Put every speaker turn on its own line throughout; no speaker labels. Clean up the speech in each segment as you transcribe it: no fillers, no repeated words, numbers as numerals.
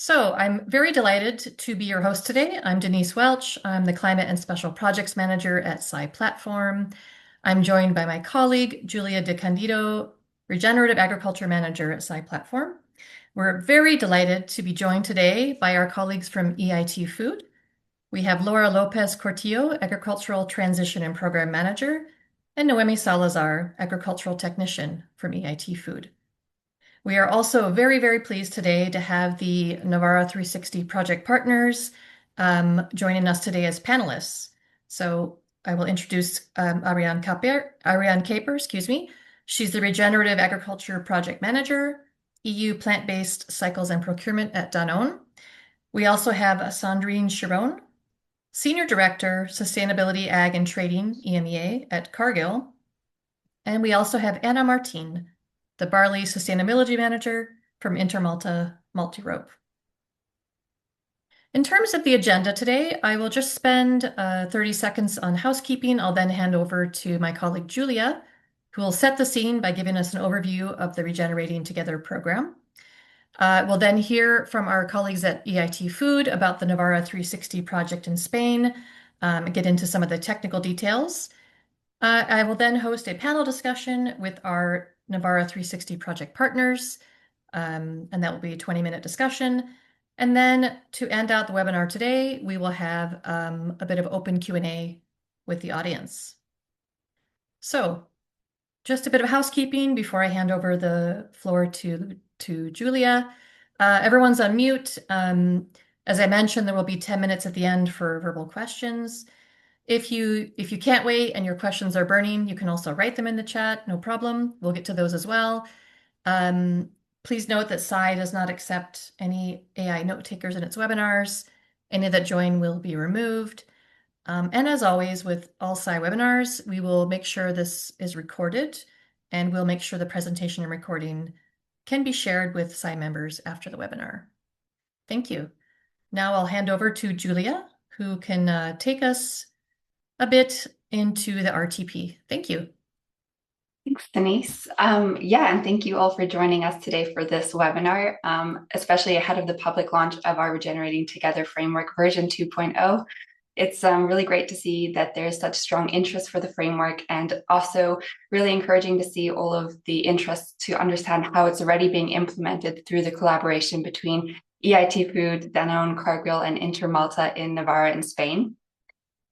So I'm very delighted to be your host today. I'm Denise Welch. I'm the Climate and Special Projects Manager at Sci Platform. I'm joined by my colleague, Julia De Candido, Regenerative Agriculture Manager at Sci Platform. We're very delighted to be joined today by our colleagues from EIT Food. We have Laura Lopez Cortillo, Agricultural Transition and Program Manager, and Noemi Salazar, Agricultural Technician from EIT Food. We are also very, very pleased today to have the Navarra 360 project partners joining us today as panelists. So I will introduce Ariane Caper, excuse me. She's the Regenerative Agriculture Project Manager, EU Plant-Based Cycles and Procurement at Danone. We also have Sandrine Chiron, Senior Director, Sustainability, Ag and Trading, EMEA at Cargill. And we also have Anna Martin, the Barley Sustainability Manager from Intermalta Multirope. In terms of the agenda today, I will just spend 30 seconds on housekeeping. I'll then hand over to my colleague Julia, who will set the scene by giving us an overview of the Regenerating Together program. We'll then hear from our colleagues at EIT Food about the Navarra 360 project in Spain, get into some of the technical details. I will then host a panel discussion with our Navarra 360 project partners, and that will be a 20-minute discussion. And then to end out the webinar today, we will have a bit of open Q&A with the audience. So just a bit of housekeeping before I hand over the floor to Julia. Everyone's on mute. As I mentioned, there will be 10 minutes at the end for verbal questions. If you can't wait and your questions are burning, you can also write them in the chat, no problem. We'll get to those as well. Please note that Sci does not accept any AI note takers in its webinars. Any that join will be removed. And as always, with all Sci webinars, we will make sure this is recorded, and we'll make sure the presentation and recording can be shared with Sci members after the webinar. Thank you. Now I'll hand over to Julia, who can take us a bit into the RTP. Thank you.
Thanks, Denise. And thank you all for joining us today for this webinar, especially ahead of the public launch of our Regenerating Together framework version 2.0. It's really great to see that there's such strong interest for the framework, and also really encouraging to see all of the interest to understand how it's already being implemented through the collaboration between EIT Food, Danone, Cargill, and Intermalta in Navarra in Spain.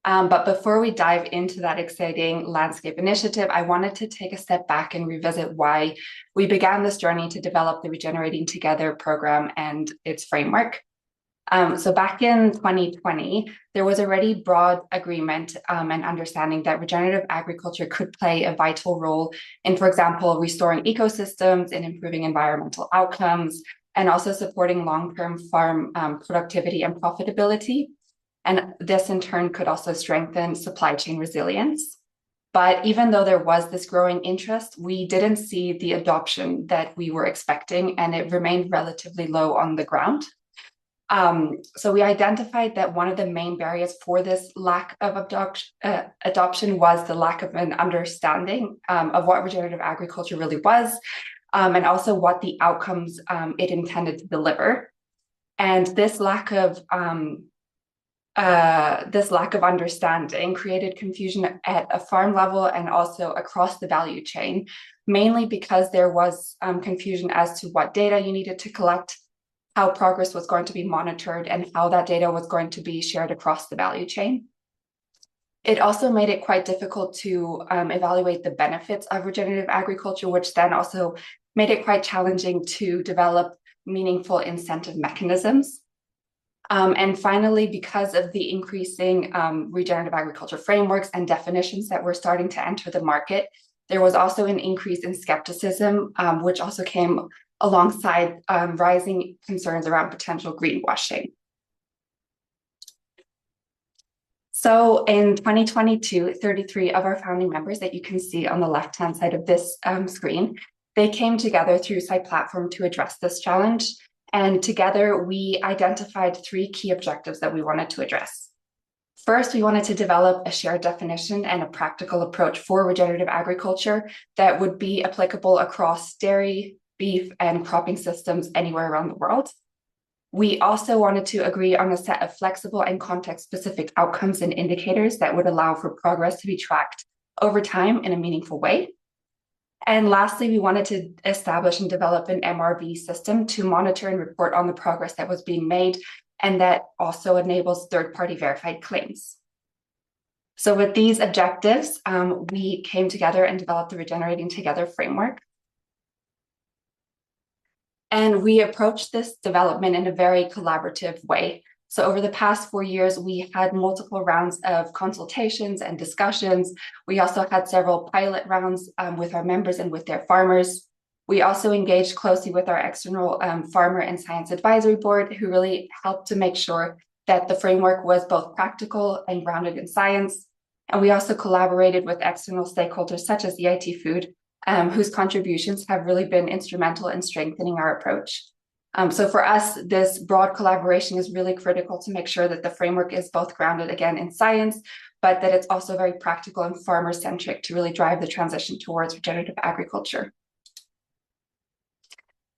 But before we dive into that exciting landscape initiative, I wanted to take a step back and revisit why we began this journey to develop the Regenerating Together program and its framework. So back in 2020, there was already broad agreement and understanding that regenerative agriculture could play a vital role in, for example, restoring ecosystems and improving environmental outcomes, and also supporting long-term farm productivity and profitability. And this in turn could also strengthen supply chain resilience. But even though there was this growing interest, we didn't see the adoption that we were expecting, and it remained relatively low on the ground. So we identified that one of the main barriers for this lack of adoption was the lack of an understanding of what regenerative agriculture really was, and also what the outcomes it intended to deliver. And this lack of understanding created confusion at a farm level and also across the value chain, mainly because there was confusion as to what data you needed to collect, how progress was going to be monitored, and how that data was going to be shared across the value chain. It also made it quite difficult to evaluate the benefits of regenerative agriculture, which then also made it quite challenging to develop meaningful incentive mechanisms. And finally, because of the increasing regenerative agriculture frameworks and definitions that were starting to enter the market, there was also an increase in skepticism, which also came alongside rising concerns around potential greenwashing. So in 2022, 33 of our founding members that you can see on the left-hand side of this screen, they came together through Sci Platform to address this challenge. And together, we identified 3 key objectives that we wanted to address. First, we wanted to develop a shared definition and a practical approach for regenerative agriculture that would be applicable across dairy, beef, and cropping systems anywhere around the world. We also wanted to agree on a set of flexible and context-specific outcomes and indicators that would allow for progress to be tracked over time in a meaningful way. And lastly, we wanted to establish and develop an MRV system to monitor and report on the progress that was being made, and that also enables third-party verified claims. So with these objectives, we came together and developed the Regenerating Together framework. And we approached this development in a very collaborative way. So over the past 4 years, we had multiple rounds of consultations and discussions. We also had several pilot rounds with our members and with their farmers. We also engaged closely with our external farmer and science advisory board, who really helped to make sure that the framework was both practical and grounded in science. And we also collaborated with external stakeholders such as EIT Food, whose contributions have really been instrumental in strengthening our approach. So for us, this broad collaboration is really critical to make sure that the framework is both grounded again in science, but that it's also very practical and farmer-centric to really drive the transition towards regenerative agriculture.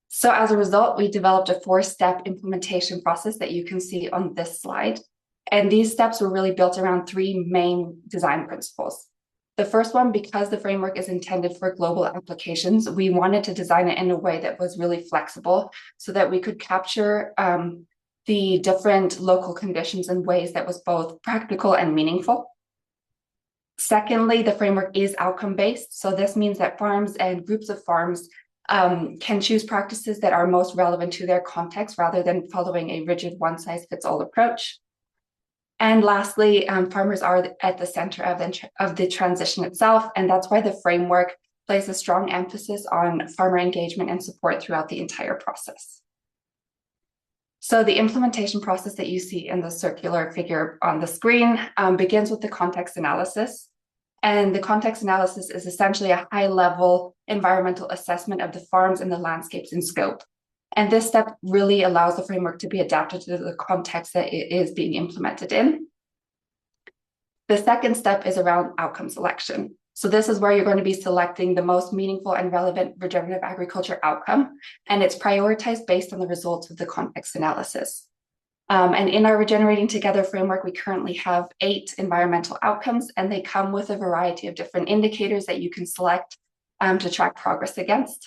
So as a result, we developed a 4-step implementation process that you can see on this slide. And these steps were really built around 3 main design principles. The first one, because the framework is intended for global applications, we wanted to design it in a way that was really flexible so that we could capture the different local conditions in ways that was both practical and meaningful. Secondly, the framework is outcome-based. So this means that farms and groups of farms can choose practices that are most relevant to their context rather than following a rigid one-size-fits-all approach. And lastly, farmers are at the center of the transition itself, and that's why the framework places a strong emphasis on farmer engagement and support throughout the entire process. So the implementation process that you see in the circular figure on the screen begins with the context analysis. And the context analysis is essentially a high-level environmental assessment of the farms and the landscapes in scope. And this step really allows the framework to be adapted to the context that it is being implemented in. The second step is around outcome selection. So this is where you're going to be selecting the most meaningful and relevant regenerative agriculture outcome, and it's prioritized based on the results of the context analysis. And in our Regenerating Together framework, we currently have 8 environmental outcomes, and they come with a variety of different indicators that you can select to track progress against.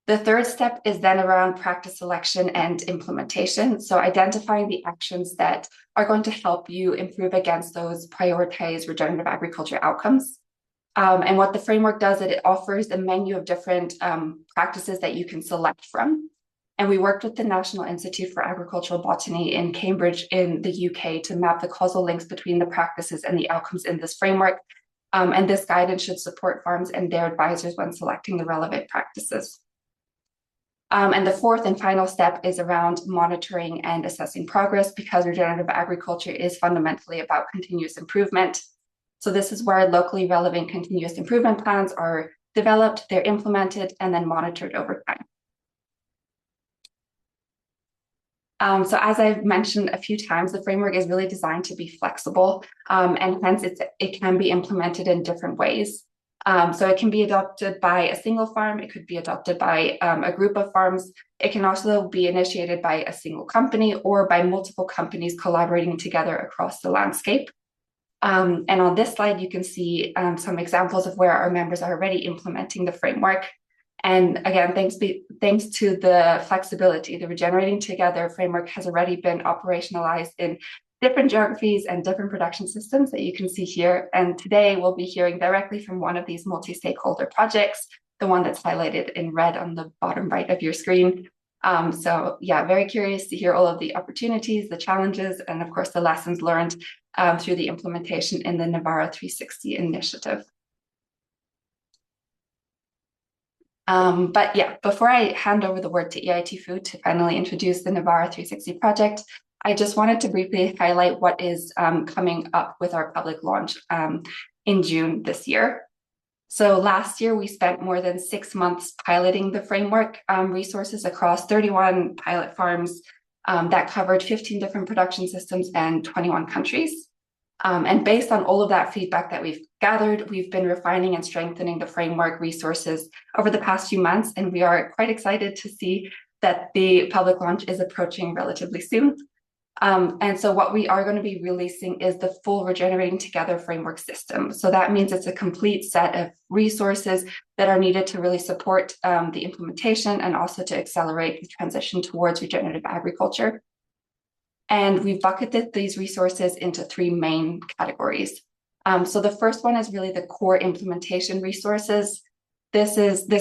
The third step is then around practice selection and implementation. So identifying the actions that are going to help you improve against those prioritized regenerative agriculture outcomes. And what the framework does is it offers a menu of different practices that you can select from. And we worked with the National Institute for Agricultural Botany in Cambridge in the UK to map the causal links between the practices and the outcomes in this framework. And this guidance should support farms and their advisors when selecting the relevant practices. And the fourth and final step is around monitoring and assessing progress, because regenerative agriculture is fundamentally about continuous improvement. So this is where locally relevant continuous improvement plans are developed, they're implemented, and then monitored over time. So as I've mentioned a few times, the framework is really designed to be flexible, and hence it can be implemented in different ways. So it can be adopted by a single farm, it could be adopted by a group of farms, it can also be initiated by a single company or by multiple companies collaborating together across the landscape. And on this slide, you can see some examples of where our members are already implementing the framework. And again, thanks to the flexibility, the Regenerating Together framework has already been operationalized in different geographies and different production systems that you can see here. And today we'll be hearing directly from one of these multi-stakeholder projects, the one that's highlighted in red on the bottom right of your screen. So yeah, very curious to hear all of the opportunities, the challenges, and of course the lessons learned through the implementation in the Navarra 360 initiative. But yeah, before I hand over the word to EIT Food to finally introduce the Navarra 360 project, I just wanted to briefly highlight what is coming up with our public launch in June this year. So last year, we spent more than 6 months piloting the framework resources across 31 pilot farms that covered 15 different production systems and 21 countries. And based on all of that feedback that we've gathered, we've been refining and strengthening the framework resources over the past few months, and we are quite excited to see that the public launch is approaching relatively soon. And so what we are going to be releasing is the full Regenerating Together framework system. So that means it's a complete set of resources that are needed to really support the implementation and also to accelerate the transition towards regenerative agriculture. And we've bucketed these resources into three main categories. So the first one is really the core implementation resources. This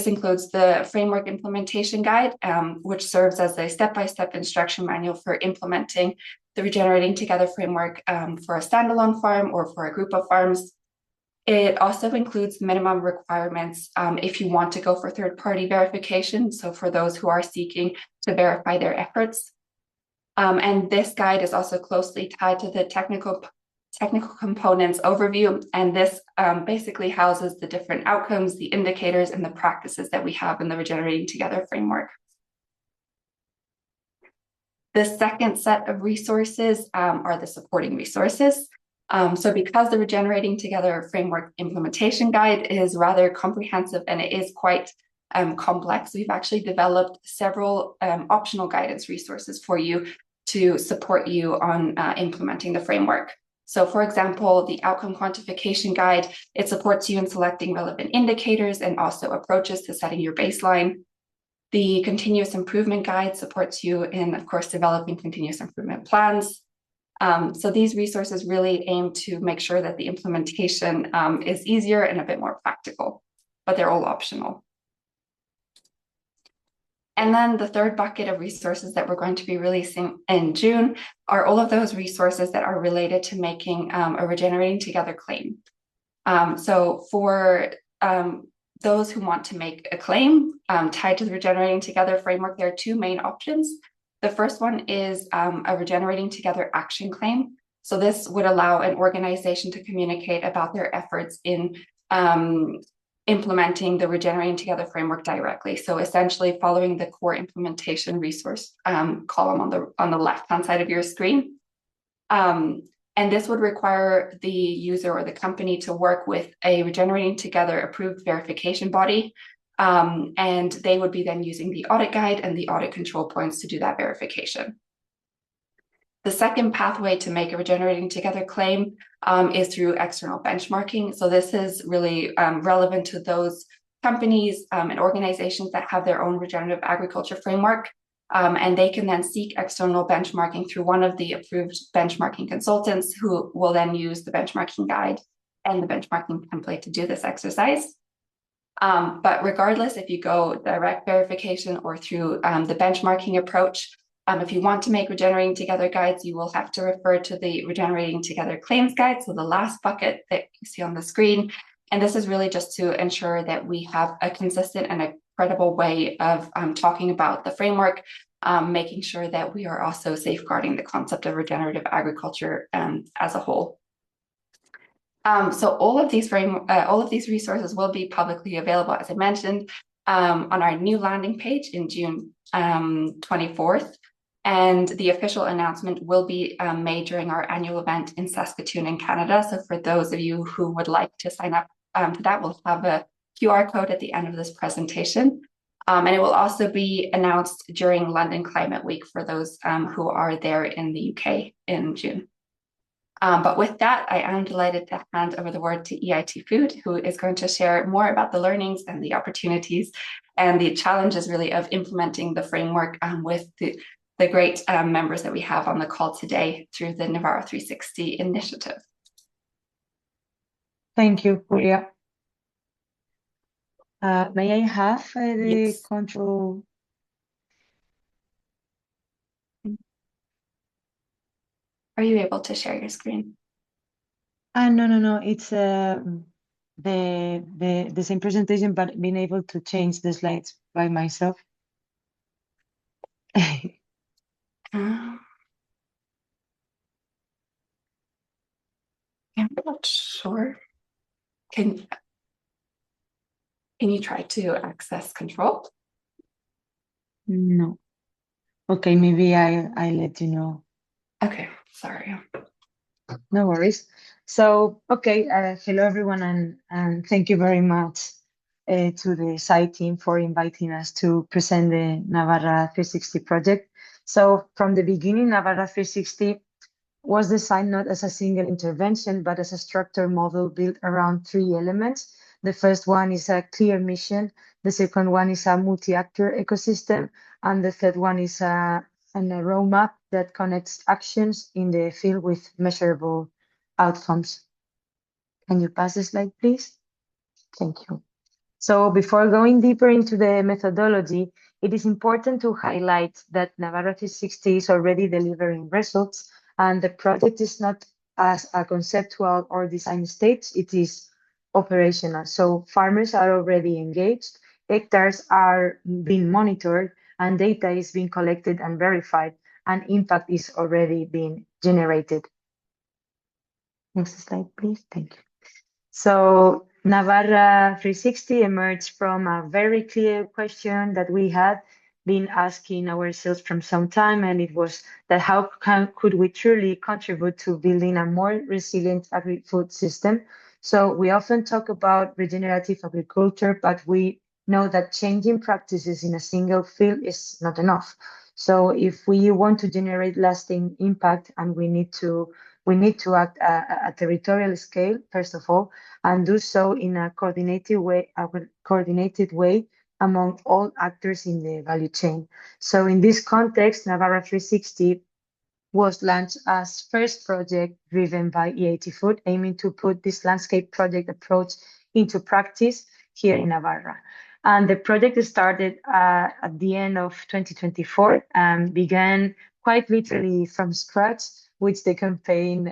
includes the framework implementation guide, which serves as a step-by-step instruction manual for implementing the Regenerating Together framework for a standalone farm or for a group of farms. It also includes minimum requirements if you want to go for third-party verification, so for those who are seeking to verify their efforts. And this guide is also closely tied to the technical components overview, and this basically houses the different outcomes, the indicators, and the practices that we have in the Regenerating Together framework. The second set of resources are the supporting resources. So because the Regenerating Together framework implementation guide is rather comprehensive and it is quite complex, we've actually developed several optional guidance resources for you to support you on implementing the framework. So for example, the outcome quantification guide, it supports you in selecting relevant indicators and also approaches to setting your baseline. The continuous improvement guide supports you in, of course, developing continuous improvement plans. So these resources really aim to make sure that the implementation is easier and a bit more practical, but they're all optional. And then the third bucket of resources that we're going to be releasing in June are all of those resources that are related to making a Regenerating Together claim. So for those who want to make a claim tied to the Regenerating Together framework, there are two main options. The first one is a Regenerating Together action claim. So this would allow an organization to communicate about their efforts in implementing the Regenerating Together framework directly. So essentially following the core implementation resource column on the left-hand side of your screen. And this would require the user or the company to work with a Regenerating Together approved verification body. And they would be then using the audit guide and the audit control points to do that verification. The second pathway to make a Regenerating Together claim is through external benchmarking. So this is really relevant to those companies and organizations that have their own regenerative agriculture framework. And they can then seek external benchmarking through one of the approved benchmarking consultants who will then use the benchmarking guide and the benchmarking template to do this exercise. But regardless, if you go direct verification or through the benchmarking approach, if you want to make Regenerating Together guides, you will have to refer to the Regenerating Together claims guide, so the last bucket that you see on the screen. And this is really just to ensure that we have a consistent and a credible way of talking about the framework, making sure that we are also safeguarding the concept of regenerative agriculture as a whole. So all of these resources will be publicly available, as I mentioned, on our new landing page in June 24th. And the official announcement will be made during our annual event in Saskatoon in Canada. So for those of you who would like to sign up to that, we'll have a QR code at the end of this presentation. And it will also be announced during London Climate Week for those who are there in the UK in June. But with that, I am delighted to hand over the word to EIT Food, who is going to share more about the learnings and the opportunities and the challenges really of implementing the framework with the great members that we have on the call today through the Navarra 360 initiative.
Thank you, Julia. May I have the
Yes.
control?
Are you able to share your screen?
No. It's the same presentation, but being able to change the slides by myself.
I'm not sure. Can you try to access control?
No. Okay, maybe I let you know.
Okay, sorry.
No worries. So, okay, hello everyone, and thank you very much to the site team for inviting us to present the Navarra 360 project. So from the beginning, Navarra 360 was designed not as a single intervention, but as a structured model built around three elements. The first one is a clear mission. The second one is a multi-actor ecosystem. And the third one is a roadmap that connects actions in the field with measurable outcomes. Can you pass the slide, please? Thank you. So before going deeper into the methodology, it is important to highlight that Navarra 360 is already delivering results, and the project is not as a conceptual or design stage, it is operational. So farmers are already engaged, hectares are being monitored, and data is being collected and verified, and impact is already being generated. Next slide, please. Thank you. So Navarra 360 emerged from a very clear question that we had been asking ourselves from some time, and it was that could we truly contribute to building a more resilient agri-food system? So we often talk about regenerative agriculture, but we know that changing practices in a single field is not enough. So if we want to generate lasting impact, and we need to act at a territorial scale, first of all, and do so in a coordinated way among all actors in the value chain. So in this context, Navarra 360 was launched as first project driven by EIT Food, aiming to put this landscape project approach into practice here in Navarra. And the project started at the end of 2024 and began quite literally from scratch, with the campaign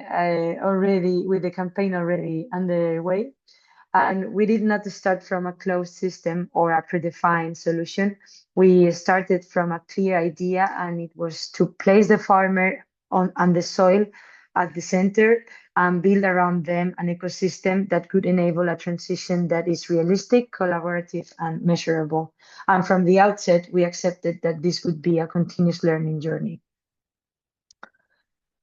already underway. And we did not start from a closed system or a predefined solution. We started from a clear idea, and it was to place the farmer on the soil at the center and build around them an ecosystem that could enable a transition that is realistic, collaborative, and measurable. And from the outset, we accepted that this would be a continuous learning journey.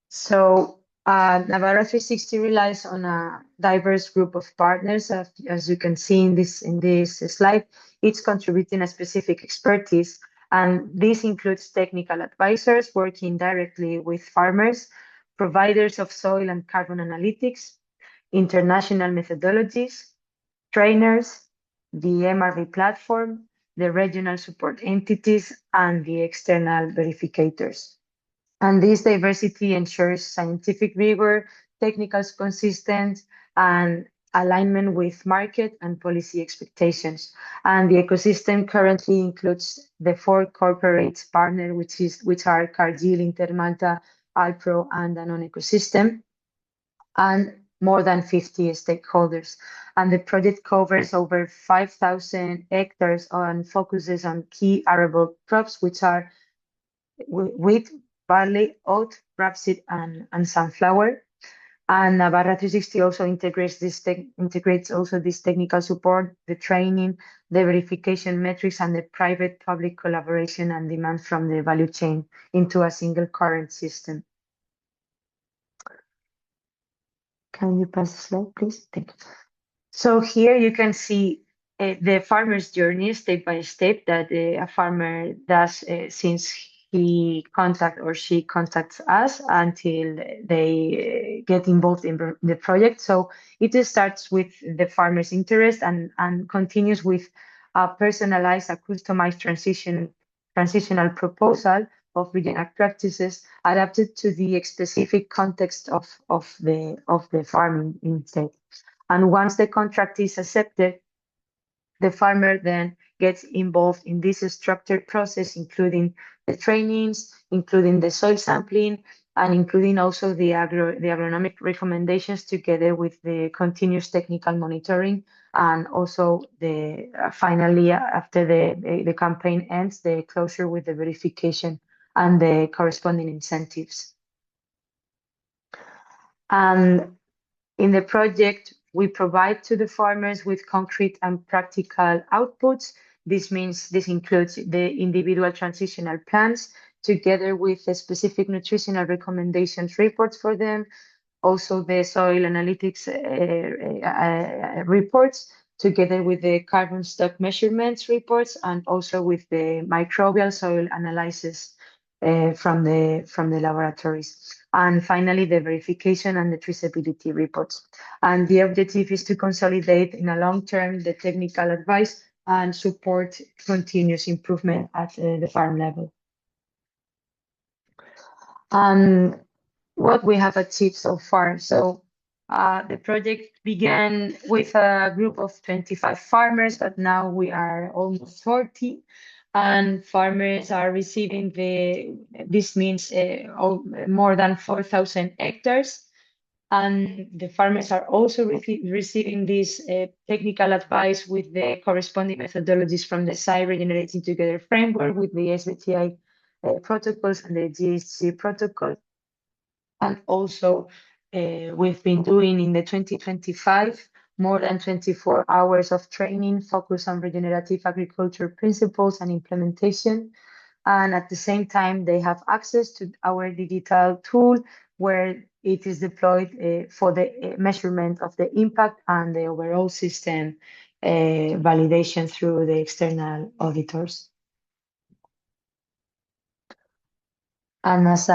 So Navarra 360 relies on a diverse group of partners, as you can see in this slide, each contributing a specific expertise. And this includes technical advisors working directly with farmers, providers of soil and carbon analytics, international methodologies, trainers, the MRV platform, the regional support entities, and the external verificators. And this diversity ensures scientific rigor, technical consistency, and alignment with market and policy expectations. And the ecosystem currently includes the 4 corporate partners, which are Cargill, Intermalta, Alpro, and Danone Ecosystem, and more than 50 stakeholders. And the project covers over 5,000 hectares and focuses on key arable crops, which are wheat, barley, oat, rapeseed, and sunflower. And Navarra 360 also integrates this technical support, the training, the verification metrics, and the private-public collaboration and demand from the value chain into a single current system. Can you pass the slide, please? Thank you. So here you can see the farmer's journey step by step that a farmer does since he contacts or she contacts us until they get involved in the project. So it starts with the farmer's interest and continues with a personalized, a customized transitional proposal of regenerative practices adapted to the specific context of the farming instead. And once the contract is accepted, the farmer then gets involved in this structured process, including the trainings, including the soil sampling, and including also the agronomic recommendations together with the continuous technical monitoring. And also finally, after the campaign ends, the closure with the verification and the corresponding incentives. And in the project, we provide to the farmers with concrete and practical outputs. This includes the individual transitional plans together with the specific nutritional recommendations reports for them, also the soil analytics reports, together with the carbon stock measurements reports and also with the microbial soil analysis from the laboratories. And finally, the verification and the traceability reports. And the objective is to consolidate in a long term the technical advice and support continuous improvement at the farm level. And what we have achieved so far. So the project began with a group of 25 farmers, but now we are almost 40. And farmers are receiving this means more than 4,000 hectares. And the farmers are also receiving this technical advice with the corresponding methodologies from the site Regenerating Together framework with the SBTI protocols and the GHG protocol. And also, we've been doing in the 2025 more than 24 hours of training focused on regenerative agriculture principles and implementation. And at the same time, they have access to our digital tool where it is deployed for the measurement of the impact and the overall system validation through the external auditors. And as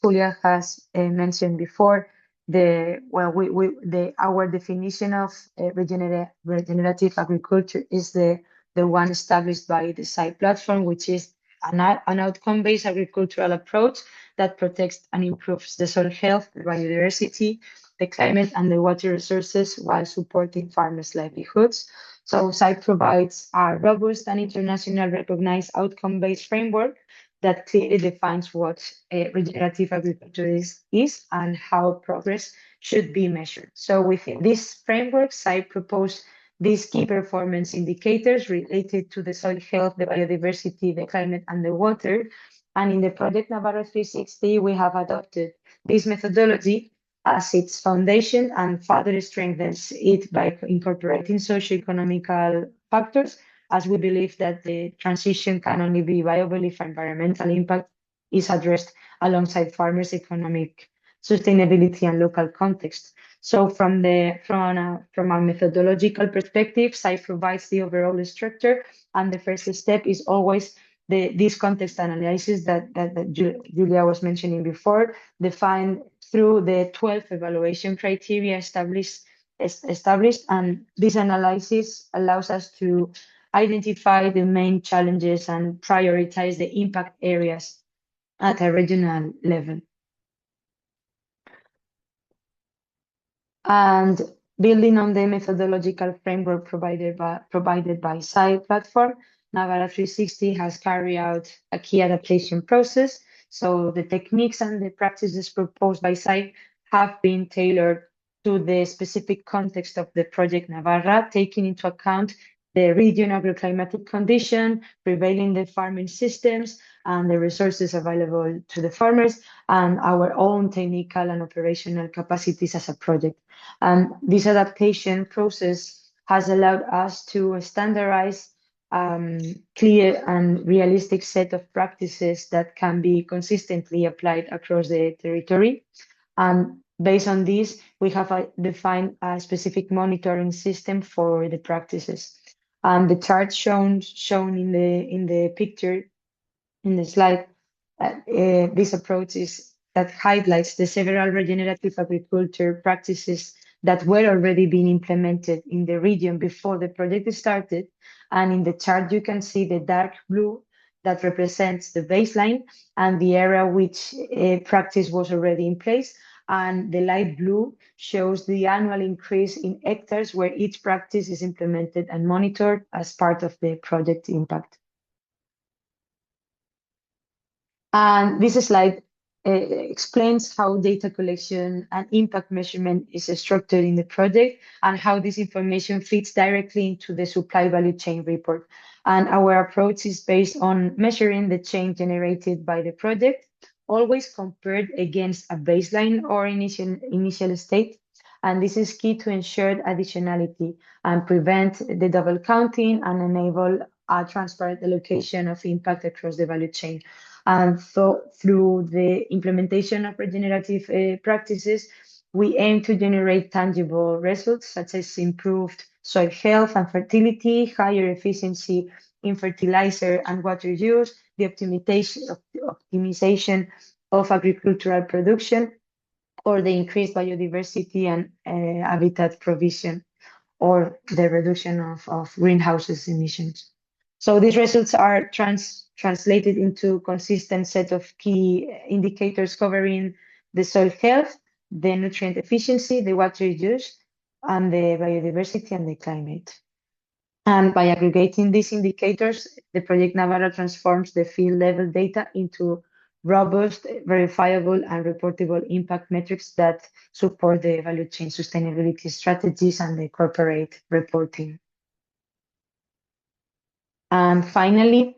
Julia has mentioned before, our definition of regenerative agriculture is the one established by the site platform, which is an outcome-based agricultural approach that protects and improves the soil health, the biodiversity, the climate, and the water resources while supporting farmers' livelihoods. So site provides a robust and international recognized outcome-based framework that clearly defines what regenerative agriculture is and how progress should be measured. So within this framework, SAI proposed these key performance indicators related to the soil health, the biodiversity, the climate, and the water. And in the project Navarra 360, we have adopted this methodology as its foundation and further strengthens it by incorporating socioeconomical factors, as we believe that the transition can only be viable if environmental impact is addressed alongside farmers' economic sustainability and local context. So from a methodological perspective, SAI provides the overall structure, and the first step is always this context analysis that Julia was mentioning before, defined through the 12 evaluation criteria established, and this analysis allows us to identify the main challenges and prioritize the impact areas at a regional level. And building on the methodological framework provided by SAI platform, Navarra 360 has carried out a key adaptation process. So the techniques and the practices proposed by SAI have been tailored to the specific context of the project Navarra, taking into account the region agroclimatic condition, prevailing the farming systems, and the resources available to the farmers, and our own technical and operational capacities as a project. And this adaptation process has allowed us to standardize clear and realistic set of practices that can be consistently applied across the territory. And based on this, we have defined a specific monitoring system for the practices. And the chart shown in the picture in the slide, this approach that highlights the several regenerative agriculture practices that were already being implemented in the region before the project started. And in the chart, you can see the dark blue that represents the baseline and the area which practice was already in place. And the light blue shows the annual increase in hectares where each practice is implemented and monitored as part of the project impact. And this slide explains how data collection and impact measurement is structured in the project and how this information fits directly into the supply value chain report. And our approach is based on measuring the change generated by the project, always compared against a baseline or initial state. And this is key to ensure additionality and prevent the double counting and enable a transparent allocation of impact across the value chain. And so through the implementation of regenerative practices, we aim to generate tangible results such as improved soil health and fertility, higher efficiency in fertilizer and water use, the optimization of agricultural production, or the increased biodiversity and habitat provision, or the reduction of greenhouses emissions. So these results are translated into consistent set of key indicators covering the soil health, the nutrient efficiency, the water use, and the biodiversity and the climate. And by aggregating these indicators, the Project Navarra transforms the field level data into robust, verifiable, and reportable impact metrics that support the value chain sustainability strategies and the corporate reporting. And finally,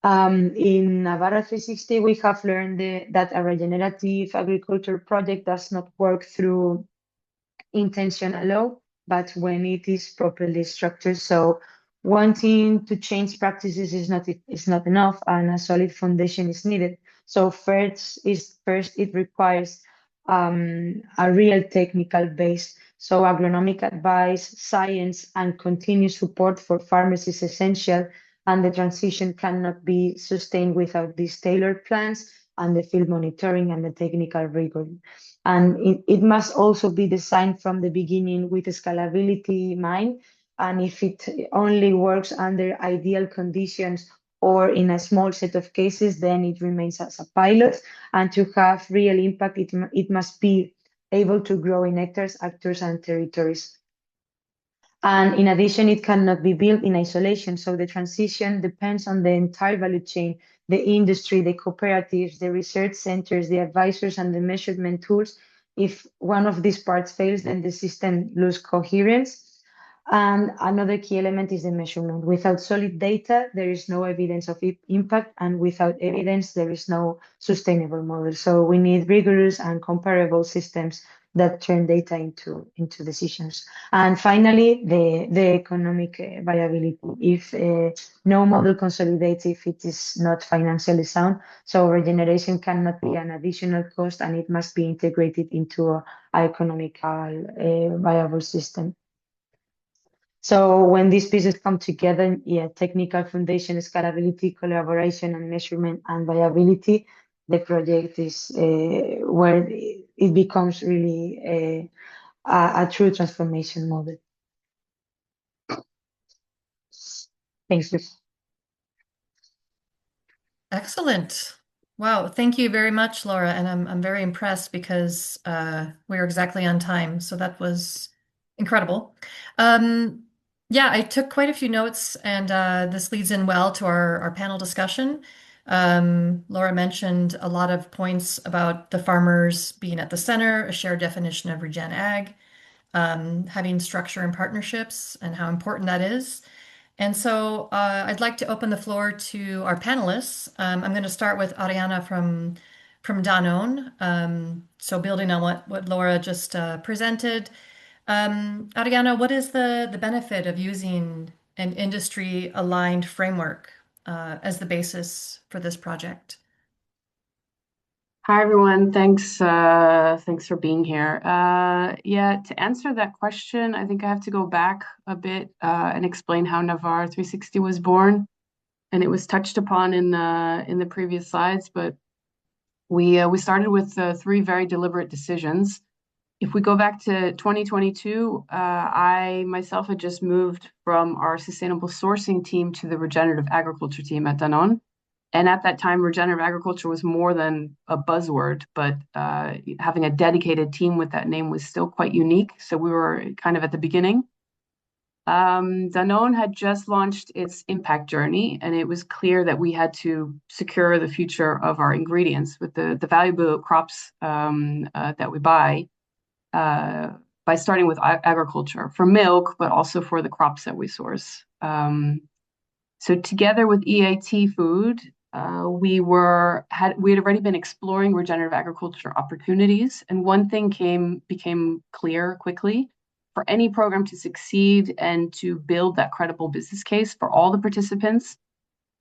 in Navarra 360, we have learned that a regenerative agriculture project does not work through intention alone, but when it is properly structured. So wanting to change practices is not enough, and a solid foundation is needed. So first, it requires a real technical base. So agronomic advice, science, and continuous support for farmers is essential, and the transition cannot be sustained without these tailored plans and the field monitoring and the technical rigor. And it must also be designed from the beginning with scalability in mind. And if it only works under ideal conditions or in a small set of cases, then it remains as a pilot. And to have real impact, it must be able to grow in hectares, acres, and territories. And in addition, it cannot be built in isolation. So the transition depends on the entire value chain, the industry, the cooperatives, the research centers, the advisors, and the measurement tools. If one of these parts fails, then the system loses coherence. And another key element is the measurement. Without solid data, there is no evidence of impact, and without evidence, there is no sustainable model. So we need rigorous and comparable systems that turn data into decisions. And finally, the economic viability. If no model consolidates, if it is not financially sound, so regeneration cannot be an additional cost, and it must be integrated into an economical viable system. So when these pieces come together, yeah, technical foundation, scalability, collaboration, and measurement and viability, the project is where it becomes really a true transformation model. Thank you.
Excellent. Wow, thank you very much, Laura. And I'm very impressed because we're exactly on time. So that was incredible. Yeah, I took quite a few notes, and this leads in well to our panel discussion. Laura mentioned a lot of points about the farmers being at the center, a shared definition of regen ag, having structure and partnerships, and how important that is. And so I'd like to open the floor to our panelists. I'm going to start with Ariana from Danone. So building on what Laura just presented, Ariana, what is the benefit of using an industry-aligned framework as the basis for this project?
Hi, everyone. Thanks for being here. Yeah, to answer that question, I think I have to go back a bit and explain how Navarra 360 was born. And it was touched upon in the previous slides, but we started with three very deliberate decisions. If we go back to 2022, I myself had just moved from our sustainable sourcing team to the regenerative agriculture team at Danone. And at that time, regenerative agriculture was more than a buzzword, but having a dedicated team with that name was still quite unique. So we were kind of at the beginning. Danone had just launched its impact journey, and it was clear that we had to secure the future of our ingredients with the valuable crops that we buy by starting with agriculture for milk, but also for the crops that we source. So together with EIT Food, we had already been exploring regenerative agriculture opportunities, and one thing became clear quickly. For any program to succeed and to build that credible business case for all the participants,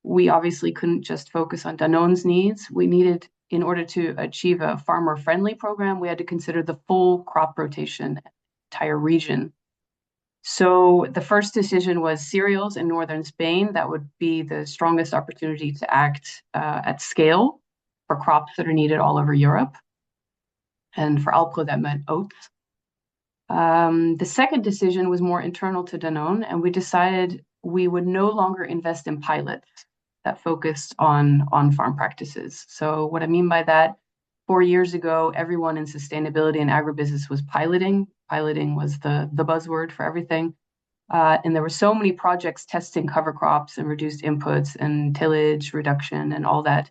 we obviously couldn't just focus on Danone's needs. We needed, in order to achieve a farmer-friendly program, we had to consider the full crop rotation, entire region. So the first decision was cereals in northern Spain. That would be the strongest opportunity to act at scale for crops that are needed all over Europe. And for Alpro, that meant oats. The second decision was more internal to Danone, and we decided we would no longer invest in pilots that focused on farm practices. So what I mean by that, 4 years ago, everyone in sustainability and agribusiness was piloting. Piloting was the buzzword for everything. And there were so many projects testing cover crops and reduced inputs and tillage reduction and all that.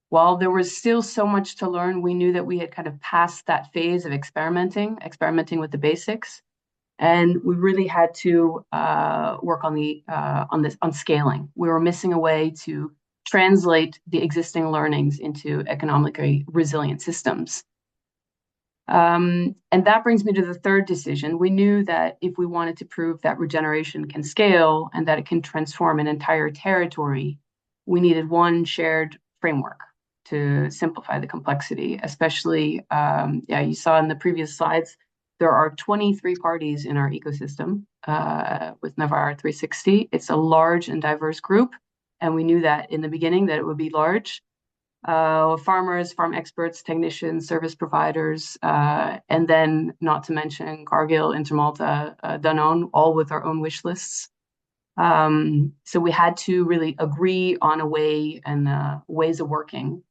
While there was still so much to learn, we knew that we had kind of passed that phase of experimenting with the basics, and we really had to work on scaling. We were missing a way to translate the existing learnings into economically resilient systems. And that brings me to the third decision. We knew that if we wanted to prove that regeneration can scale and that it can transform an entire territory, we needed one shared framework to simplify the complexity, especially, you saw in the previous slides, there are 23 parties in our ecosystem with Navarra 360. It's a large and diverse group, and we knew that in the beginning that it would be large. Farmers, farm experts, technicians, service providers, and then not to mention Cargill, Intermalta, Danone, all with our own wish lists. So we had to really agree on a way and ways of working.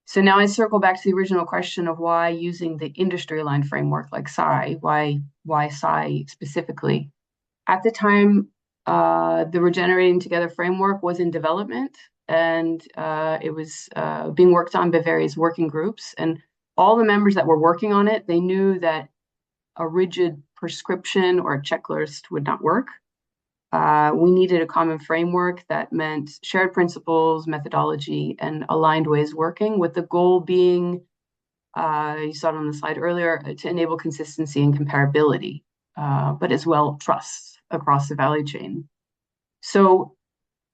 So now I circle back to the original question of why using the industry-aligned framework like SAI, why SAI specifically? At the time, the Regenerating Together framework was in development, and it was being worked on by various working groups. And all the members that were working on it, they knew that a rigid prescription or a checklist would not work. We needed a common framework that meant shared principles, methodology, and aligned ways of working, with the goal being, you saw it on the slide earlier, to enable consistency and comparability, but as well trust across the value chain. So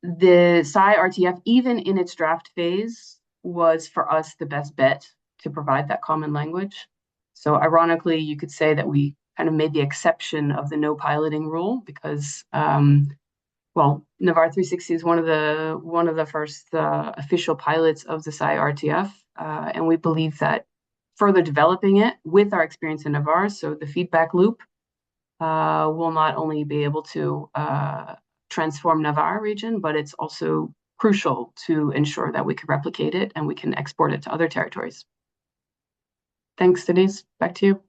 the SAI RTF, even in its draft phase, was for us the best bet to provide that common language. So ironically, you could say that we kind of made the exception of the no piloting rule because, Navarra 360 is one of the first official pilots of the SAI RTF, and we believe that further developing it with our experience in Navarra, so the feedback loop, will not only be able to transform Navarra region, but it's also crucial to ensure that we can replicate it and we can export it to other territories. Thanks, Denise. Back to you.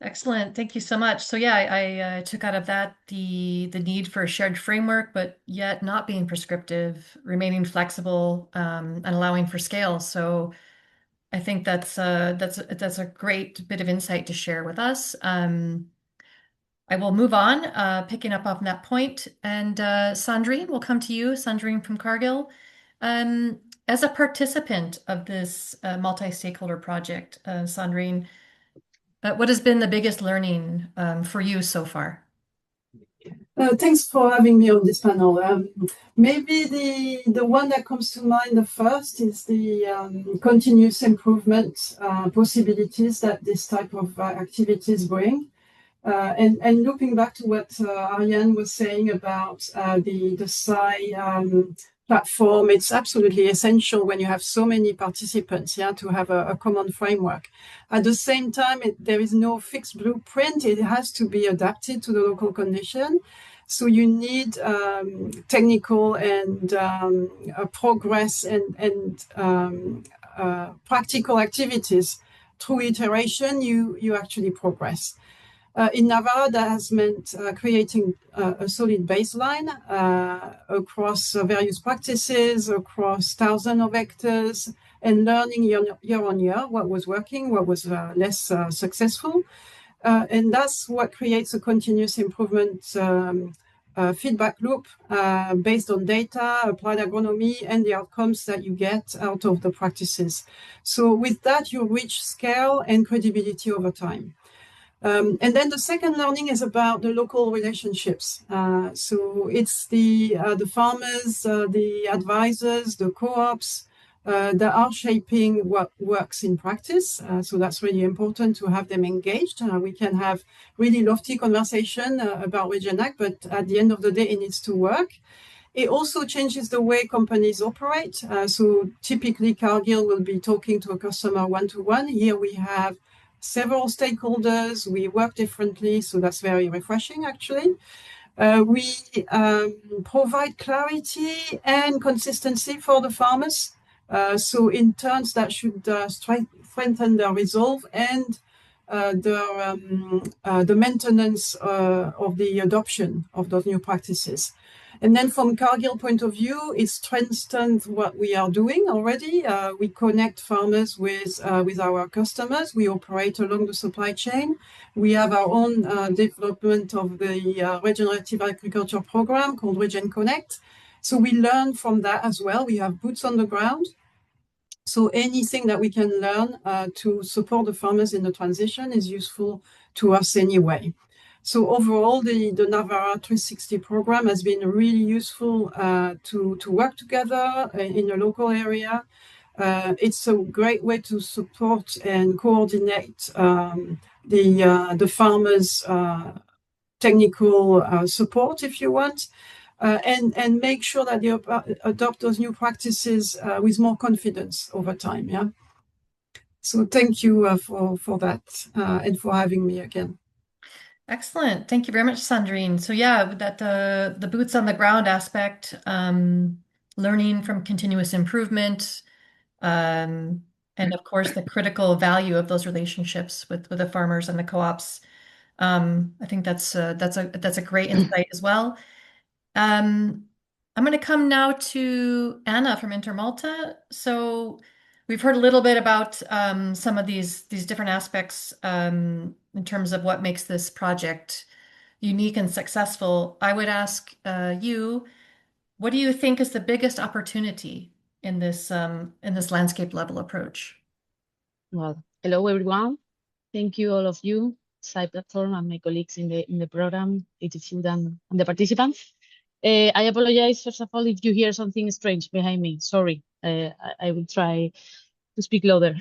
Excellent. Thank you so much. So yeah, I took out of that the need for a shared framework, but yet not being prescriptive, remaining flexible, and allowing for scale. So I think that's a great bit of insight to share with us. I will move on, picking up on that point. And Sandrine, we'll come to you, Sandrine from Cargill. As a participant of this multi-stakeholder project, Sandrine, what has been the biggest learning for you so far?
Thanks for having me on this panel. Maybe the one that comes to mind the first is the continuous improvement possibilities that this type of activities bring. And looping back to what Ariane was saying about the SAI platform, it's absolutely essential when you have so many participants, to have a common framework. At the same time, there is no fixed blueprint. It has to be adapted to the local condition. So you need technical and progress and practical activities. Through iteration, you actually progress. In Navarra, that has meant creating a solid baseline across various practices, across thousands of hectares, and learning year on year what was working, what was less successful. And that's what creates a continuous improvement feedback loop based on data, applied agronomy, and the outcomes that you get out of the practices. So with that, you reach scale and credibility over time. And then the second learning is about the local relationships. So it's the farmers, the advisors, the co-ops, that are shaping what works in practice. So that's really important to have them engaged. We can have really lofty conversation about RegenAct, but at the end of the day, it needs to work. It also changes the way companies operate. So typically, Cargill will be talking to a customer one-to-one. Here we have several stakeholders. We work differently, so that's very refreshing, actually. We provide clarity and consistency for the farmers. So in turns, that should strengthen their resolve and the maintenance of the adoption of those new practices. And then from Cargill point of view, it strengthens what we are doing already. We connect farmers with our customers. We operate along the supply chain. We have our own development of the regenerative agriculture program called Regen Connect. So we learn from that as well. We have boots on the ground. So anything that we can learn to support the farmers in the transition is useful to us anyway. So overall, the Navarra 360 program has been really useful to work together in a local area. It's a great way to support and coordinate the farmers' technical support, if you want, and make sure that they adopt those new practices with more confidence over time. Yeah. So thank you for that and for having me again.
Excellent. Thank you very much, Sandrine. So yeah, that the boots on the ground aspect, learning from continuous improvement, and of course the critical value of those relationships with the farmers and the co-ops. I think that's a great insight as well. I'm going to come now to Anna from Intermalta. So we've heard a little bit about some of these different aspects in terms of what makes this project unique and successful. I would ask you, what do you think is the biggest opportunity in this landscape level approach?
Well, hello everyone. Thank you all of you, Sci Platform and my colleagues in the program, EIT Food and the participants. I apologize first of all if you hear something strange behind me. Sorry. I will try to speak louder.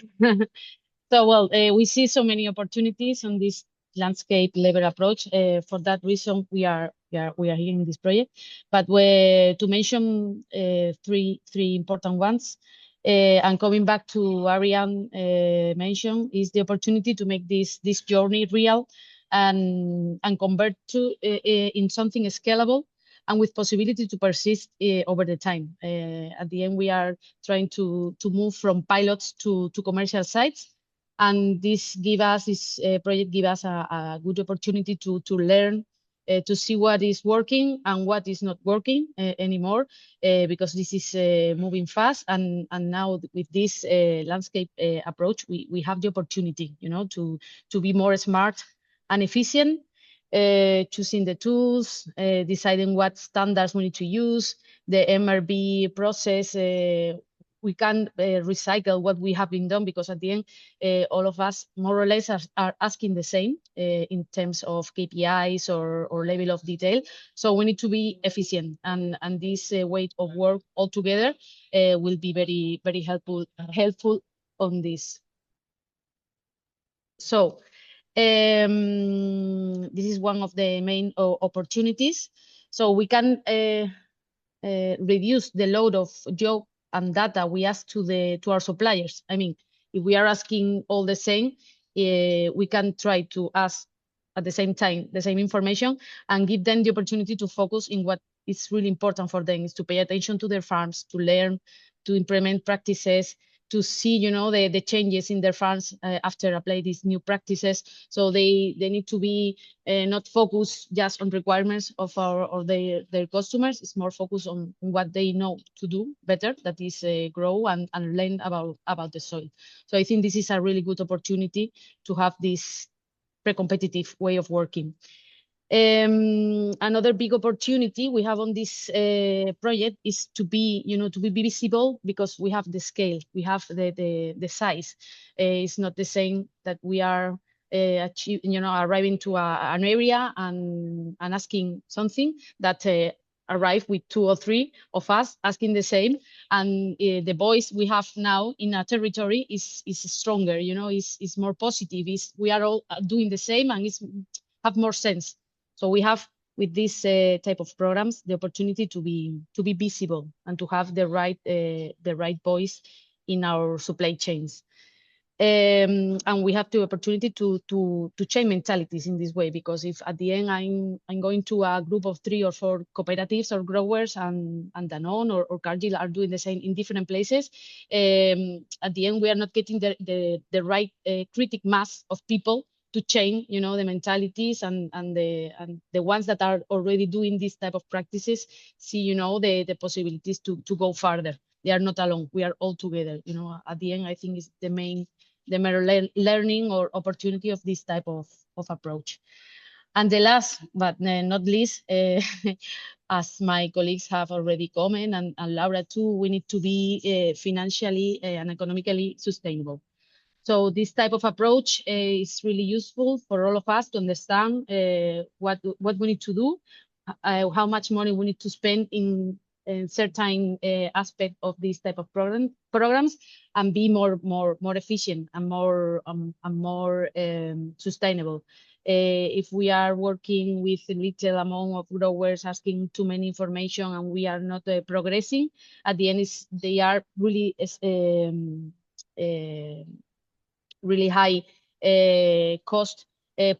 So well, we see so many opportunities on this landscape level approach. For that reason, we are here in this project. But to mention three important ones. And coming back to Ariane mentioned, is the opportunity to make this journey real and convert to in something scalable and with possibility to persist over the time. At the end, we are trying to move from pilots to commercial sites, and this project give us a good opportunity to learn. To see what is working and what is not working anymore, because this is moving fast, and now with this landscape approach, we have the opportunity, to be more smart and efficient, choosing the tools, deciding what standards we need to use, the MRB process. We can recycle what we have been done, because at the end, all of us more or less are asking the same in terms of KPIs or level of detail. So we need to be efficient, and this way of work altogether will be very, very helpful on this. So this is one of the main opportunities. So we can reduce the load of job and data we ask to our suppliers. I mean, if we are asking all the same, we can try to ask at the same time the same information and give them the opportunity to focus in what is really important for them, is to pay attention to their farms, to learn, to implement practices, to see, the changes in their farms after apply these new practices. So they need to be not focused just on requirements of their customers. It's more focused on what they know to do better, that is grow and learn about the soil. So I think this is a really good opportunity to have this pre-competitive way of working. Another big opportunity we have on this project is to be visible, because we have the scale, we have the size. It's not the same that we are arriving to an area and asking something that arrive with 2 or 3 of us asking the same, and the voice we have now in a territory is stronger, is more positive. We are all doing the same, and it's have more sense. So we have, with this type of programs, the opportunity to be visible and to have the right voice in our supply chains. And we have the opportunity to change mentalities in this way, because if at the end I'm going to a group of 3 or 4 cooperatives or growers, and Danone or Cargill are doing the same in different places, at the end we are not getting the right critic mass of people to change, the mentalities, and the ones that are already doing this type of practices see, the possibilities to go further. They are not alone. We are all together. At the end, I think is the main learning or opportunity of this type of approach. And the last but not least, as my colleagues have already commented, and Laura too, we need to be financially and economically sustainable. So this type of approach is really useful for all of us to understand what we need to do, how much money we need to spend in certain aspect of this type of programs, and be more efficient and more sustainable. If we are working with a little amount of growers asking too many information and we are not progressing, at the end they are really really high cost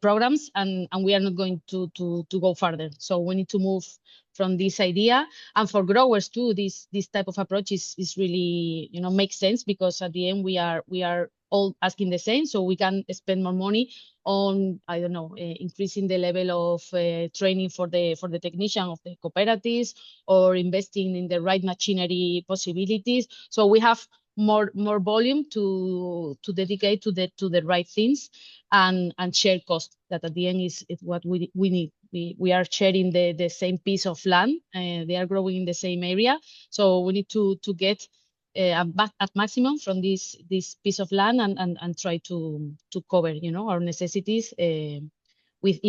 programs, and we are not going to go further. So we need to move from this idea. And for growers too, this type of approach is really, makes sense, because at the end we are all asking the same, so we can spend more money on, I don't know, increasing the level of training for the technician of the cooperatives, or investing in the right machinery possibilities. So we have more volume to dedicate to the right things, and share cost. That at the end is what we need. We are sharing the same piece of land. They are growing in the same area, so we need to get at maximum from this piece of land, and try to cover our necessities in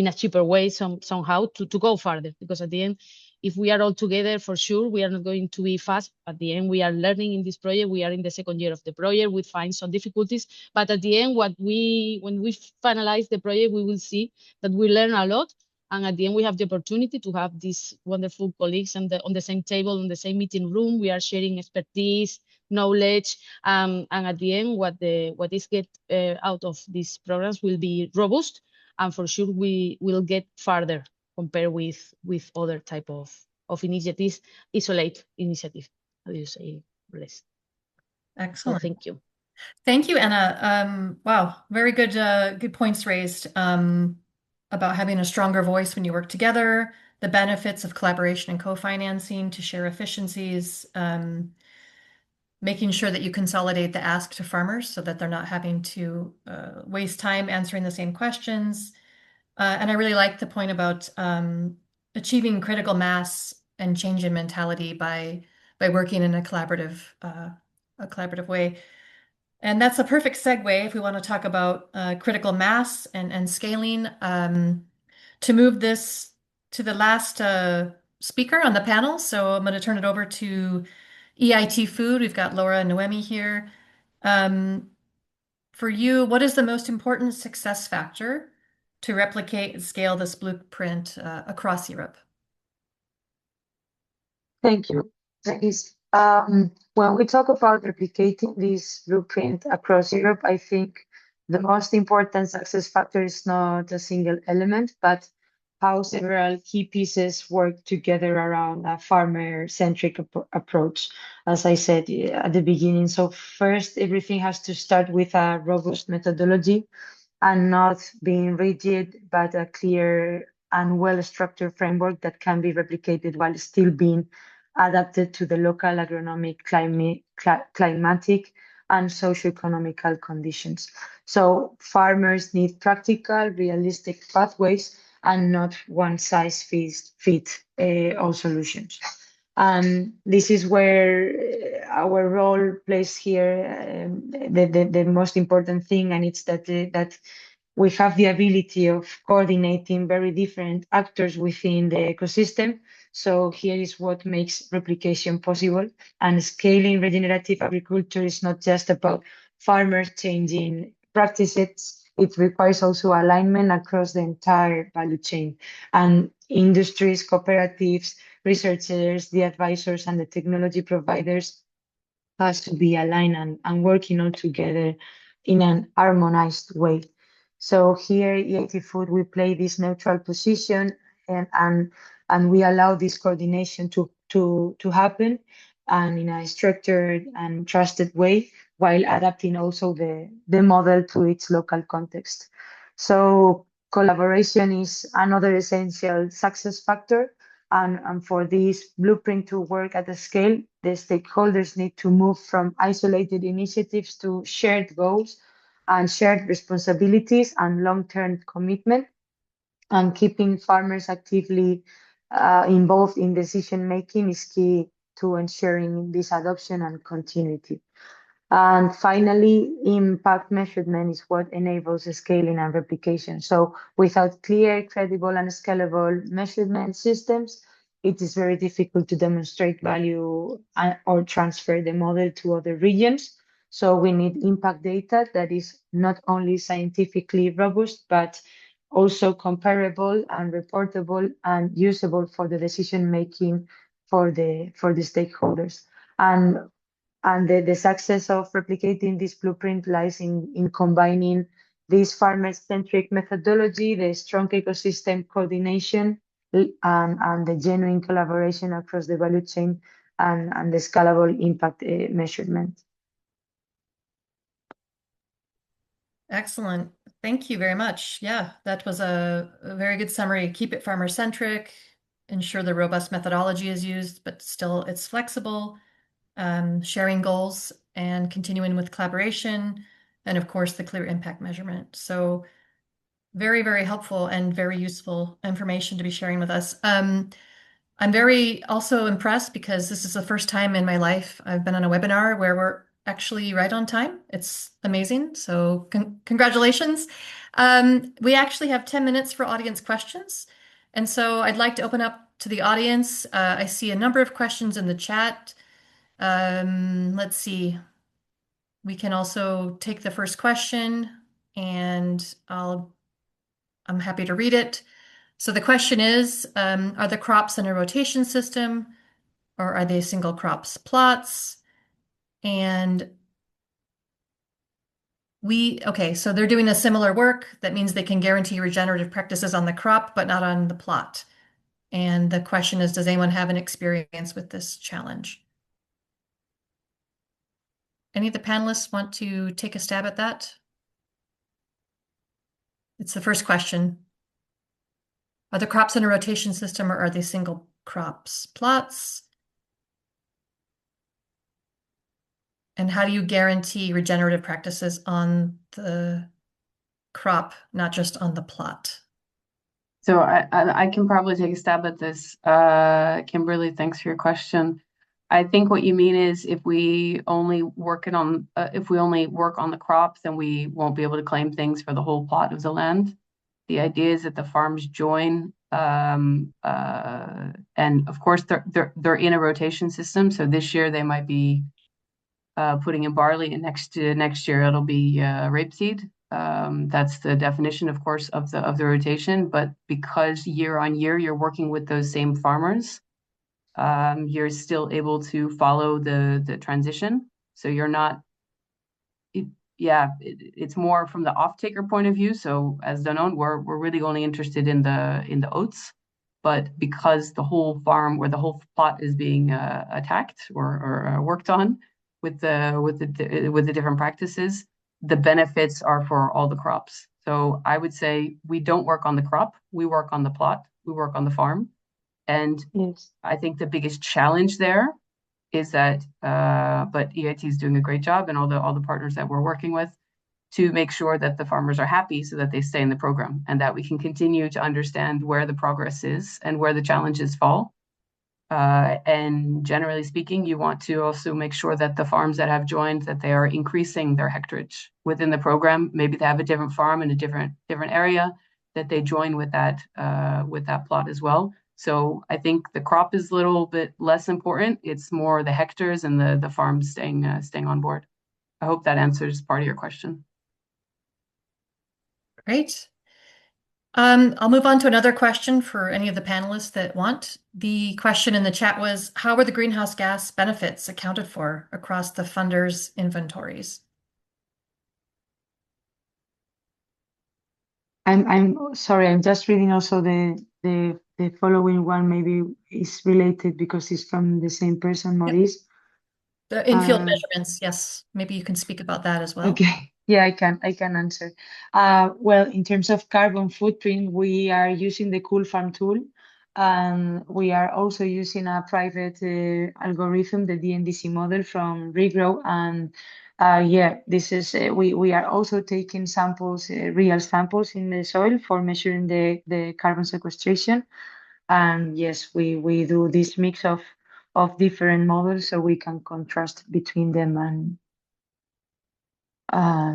a cheaper way somehow to go further. Because at the end, if we are all together, for sure, we are not going to be fast. At the end, we are learning in this project. We are in the second year of the project. We find some difficulties, but at the end, when we finalize the project, we will see that we learn a lot. And at the end, we have the opportunity to have these wonderful colleagues on the same table, in the same meeting room. We are sharing expertise, knowledge, and at the end, what is get out of these programs will be robust, and for sure we will get further compared with other type of initiatives, isolate initiative, how do you say, less.
Excellent.
So thank you.
Thank you, Anna. Wow, very good points raised about having a stronger voice when you work together, the benefits of collaboration and co-financing to share efficiencies, making sure that you consolidate the ask to farmers so that they're not having to waste time answering the same questions. And I really like the point about achieving critical mass and change in mentality by working in a collaborative way. And that's a perfect segue if we want to talk about critical mass and scaling. To move this to the last speaker on the panel, so I'm going to turn it over to EIT Food. We've got Laura and Noemi here. For you, what is the most important success factor to replicate and scale this blueprint across Europe?
Thank you. When we talk about replicating this blueprint across Europe, I think the most important success factor is not a single element, but how several key pieces work together around a farmer-centric approach, as I said at the beginning. So first, everything has to start with a robust methodology, and not being rigid, but a clear and well-structured framework that can be replicated while still being adapted to the local agronomic, climatic, and socioeconomical conditions. So farmers need practical, realistic pathways, and not one-size-fits all solutions. And this is where our role plays here the most important thing, and it's that we have the ability of coordinating very different actors within the ecosystem So here is what makes replication possible. And scaling regenerative agriculture is not just about farmers changing practices. It requires also alignment across the entire value chain, and industries, cooperatives, researchers, the advisors, and the technology providers has to be aligned and working all together in an harmonized way. So here, EIT Food, we play this neutral position, and we allow this coordination to happen, and in a structured and trusted way, while adapting also the model to its local context. So collaboration is another essential success factor. And for this blueprint to work at a scale, the stakeholders need to move from isolated initiatives to shared goals and shared responsibilities and long-term commitment. And keeping farmers actively involved in decision making is key to ensuring this adoption and continuity. And finally, impact measurement is what enables scaling and replication. So without clear, credible, and scalable measurement systems, it is very difficult to demonstrate value or transfer the model to other regions. So we need impact data that is not only scientifically robust, but also comparable and reportable and usable for the decision making for the stakeholders. And the success of replicating this blueprint lies in combining this farmer-centric methodology, the strong ecosystem coordination, and the genuine collaboration across the value chain, and the scalable impact measurement.
Excellent. Thank you very much. Yeah, that was a very good summary. Keep it farmer-centric, ensure the robust methodology is used, but still it's flexible, sharing goals and continuing with collaboration, and of course the clear impact measurement. So very, very helpful and very useful information to be sharing with us. I'm very also impressed because this is the first time in my life I've been on a webinar where we're actually right on time. It's amazing. So congratulations. We actually have 10 minutes for audience questions. And so I'd like to open up to the audience. I see a number of questions in the chat. Let's see. We can also take the first question, and I'm happy to read it. So the question is, are the crops in a rotation system, or are they single crops plots? And okay, so they're doing a similar work. That means they can guarantee regenerative practices on the crop, but not on the plot. And the question is, does anyone have an experience with this challenge? Any of the panelists want to take a stab at that? It's the first question. Are the crops in a rotation system, or are they single crops plots? And how do you guarantee regenerative practices on the crop, not just on the plot?
So I can probably take a stab at this. Kimberly, thanks for your question. I think what you mean is if we only work on the crop, then we won't be able to claim things for the whole plot of the land. The idea is that the farms join, and of course they're in a rotation system. So this year they might be putting in barley, and next year it'll be rapeseed. That's the definition, of course, of the rotation. But because year on year you're working with those same farmers, you're still able to follow the transition. So you're not. It's more from the off-taker point of view. So as Danone, we're really only interested in the oats, but because the whole farm or the whole plot is being attacked or worked on with the different practices, the benefits are for all the crops. So I would say we don't work on the crop, we work on the plot, we work on the farm. And
Yes.
I think the biggest challenge there is that, but EIT is doing a great job, and all the partners that we're working with, to make sure that the farmers are happy so that they stay in the program, and that we can continue to understand where the progress is and where the challenges fall. And generally speaking, you want to also make sure that the farms that have joined, that they are increasing their hectarage within the program. Maybe they have a different farm in a different area, that they join with that plot as well. So I think the crop is a little bit less important. It's more the hectares and the farms staying on board. I hope that answers part of your question.
Great. I'll move on to another question for any of the panelists that want. The question in the chat was, how are the greenhouse gas benefits accounted for across the funders' inventories?
I'm sorry, I'm just reading also the following one, maybe is related because it's from the same person, Maurice.
The in-field measurements, yes. Maybe you can speak about that as well.
Okay. Yeah, I can answer. Well, in terms of carbon footprint, we are using the Cool Farm tool, and we are also using a private algorithm, the DNDC model from Regrow, and yeah, this is we are also taking samples, real samples in the soil for measuring the carbon sequestration, and yes, we do this mix of different models so we can contrast between them and.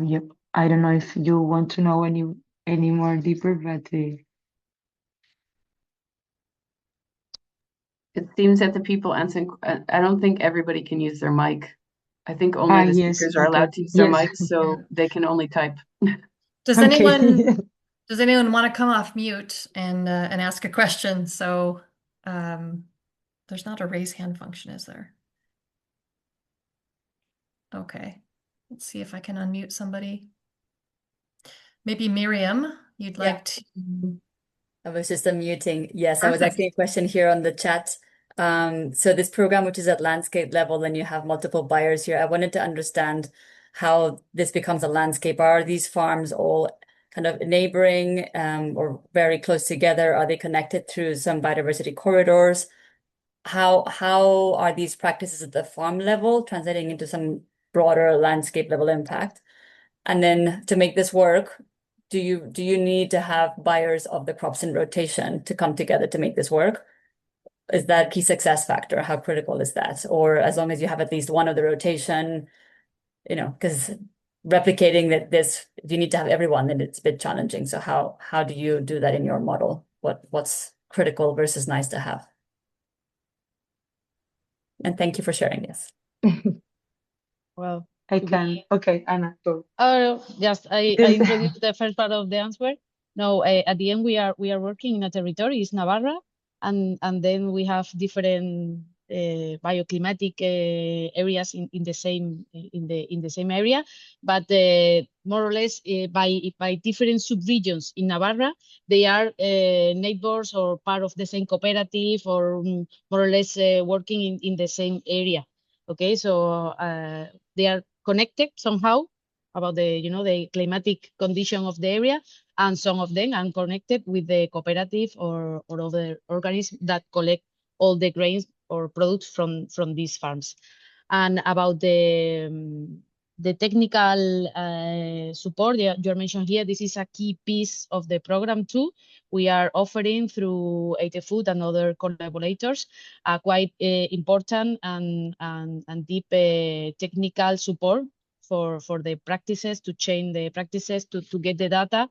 Yep. I don't know if you want to know any more deeper, but
It seems that the people answering, I don't think everybody can use their mic. I think only the
yes,
speakers are allowed
okay.
to use their
Yes.
mics, so they can only type.
Does
Okay.
anyone want to come off mute and ask a question? So there's not a raise hand function, is there? Okay. Let's see if I can unmute somebody. Maybe Miriam, you'd like to.
I was just unmuting. Yes, I was
Perfect.
asking a question here on the chat. So this program, which is at landscape level, and you have multiple buyers here, I wanted to understand how this becomes a landscape. Are these farms all kind of neighboring or very close together? Are they connected through some biodiversity corridors? How are these practices at the farm level translating into some broader landscape level impact? And then to make this work, do you need to have buyers of the crops in rotation to come together to make this work? Is that a key success factor? How critical is that? Or as long as you have at least one of the rotation, because replicating this, if you need to have everyone, then it's a bit challenging. So how do you do that in your model? What's critical versus nice to have? And thank you for sharing this.
Well,
I can. Okay, Anna, go.
Just I introduced the first part of the answer. No, at the end we are working in a territory, it's Navarra, and then we have different bioclimatic areas in the same area, but more or less by different subregions in Navarra, they are neighbors or part of the same cooperative or more or less working in the same area. Okay, so they are connected somehow about the climatic condition of the area, and some of them are connected with the cooperative or other organisms that collect all the grains or products from these farms. And about the technical support you're mentioning here, this is a key piece of the program too. We are offering through EIT Food and other collaborators quite important and deep technical support for the practices, to change the practices, to get the data.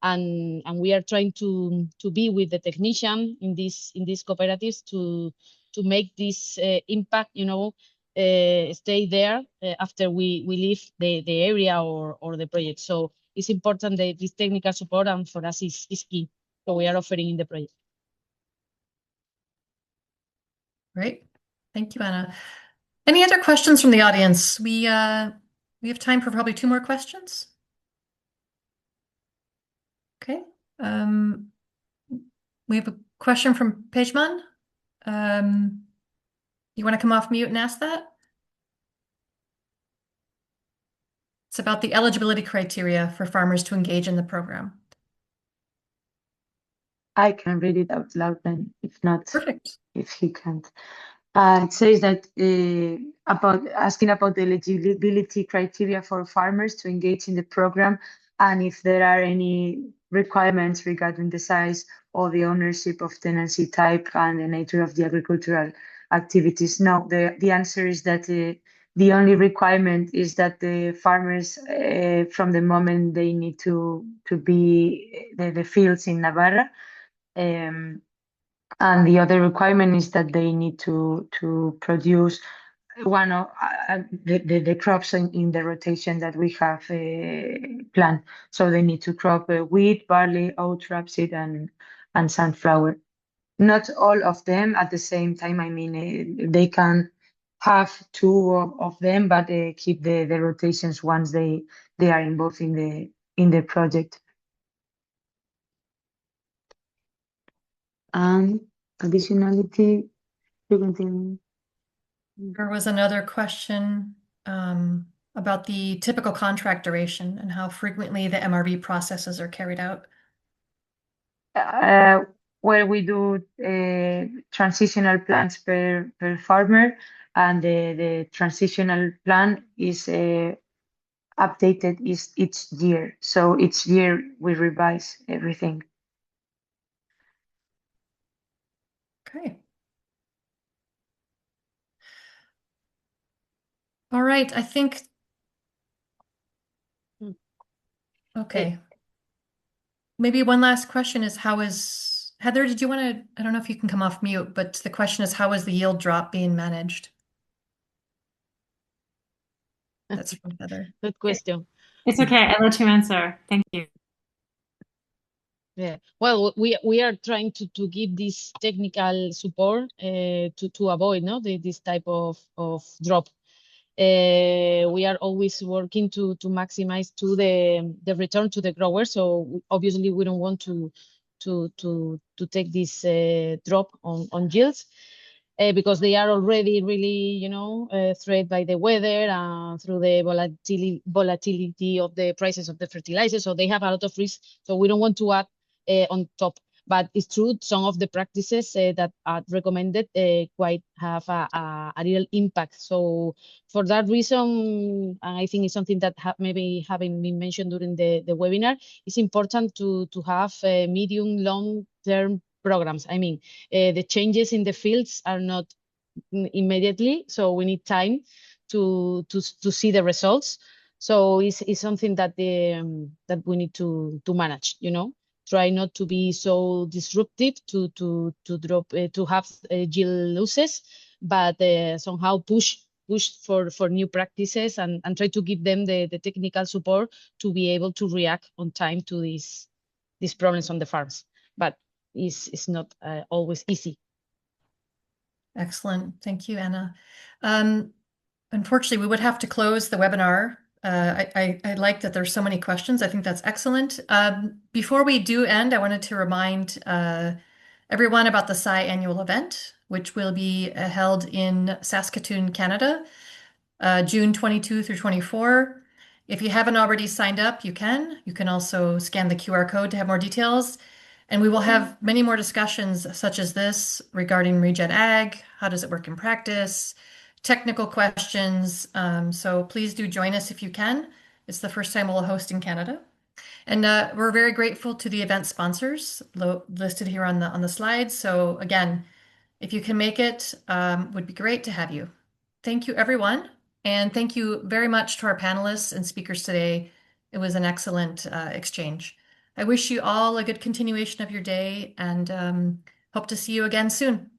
And we are trying to be with the technician in these cooperatives to make this impact, stay there after we leave the area or the project. So it's important that this technical support, and for us is key. So we are offering in the project.
Great. Thank you, Anna. Any other questions from the audience? We have time for probably 2 more questions. Okay. We have a question from Pejman. You want to come off mute and ask that? It's about the eligibility criteria for farmers to engage in the program.
I can read it out loud then, if not.
Perfect.
If he can't. It says that asking about the eligibility criteria for farmers to engage in the program, and if there are any requirements regarding the size or the ownership of tenancy type and the nature of the agricultural activities. No, the answer is that the only requirement is that the farmers, from the moment they need to be the fields in Navarra, And the other requirement is that they need to produce one of the crops in the rotation that we have planned. So they need to crop wheat, barley, oat, rapeseed, and sunflower. Not all of them at the same time. I mean, they can have two of them, but keep the rotations once they are involved in the project. And additionality, you continue.
There was another question about the typical contract duration and how frequently the MRV processes are carried out.
Where we do transitional plans per farmer, and the transitional plan is updated each year. So each year we revise everything.
Okay. All right, I think. Okay. Maybe one last question is Heather, did you want to, I don't know if you can come off mute, but the question is, how is the yield drop being managed? That's from Heather.
Good question.
It's okay. I'll let you answer. Thank you.
Yeah. Well, we are trying to give this technical support to avoid this type of drop. We are always working to maximize the return to the grower. So obviously we don't want to take this drop on yields. Because they are already really, threatened by the weather and through the volatility of the prices of the fertilizer. So they have a lot of risk. So we don't want to add on top. But it's true, some of the practices that are recommended quite have a real impact. So for that reason, I think it's something that maybe having been mentioned during the webinar, it's important to have medium, long-term programs. I mean, the changes in the fields are not immediately, so we need time to see the results. So it's something that that we need to manage. Try not to be so disruptive to drop to have yield losses, but somehow push for new practices and try to give them the technical support to be able to react on time to these problems on the farms. But it's not always easy.
Excellent. Thank you, Anna. Unfortunately, we would have to close the webinar. I like that there's so many questions. I think that's excellent. Before we do end, I wanted to remind everyone about the SCI annual event, which will be held in Saskatoon, Canada, June 22 through 24. If you haven't already signed up, you can. You can also scan the QR code to have more details. And we will have many more discussions such as this regarding Regen Ag, how does it work in practice, technical questions. So please do join us if you can. It's the first time we'll host in Canada. And we're very grateful to the event sponsors listed here on the slides. So again, if you can make it, would be great to have you. Thank you, everyone. And thank you very much to our panelists and speakers today. It was an excellent exchange. I wish you all a good continuation of your day and hope to see you again soon.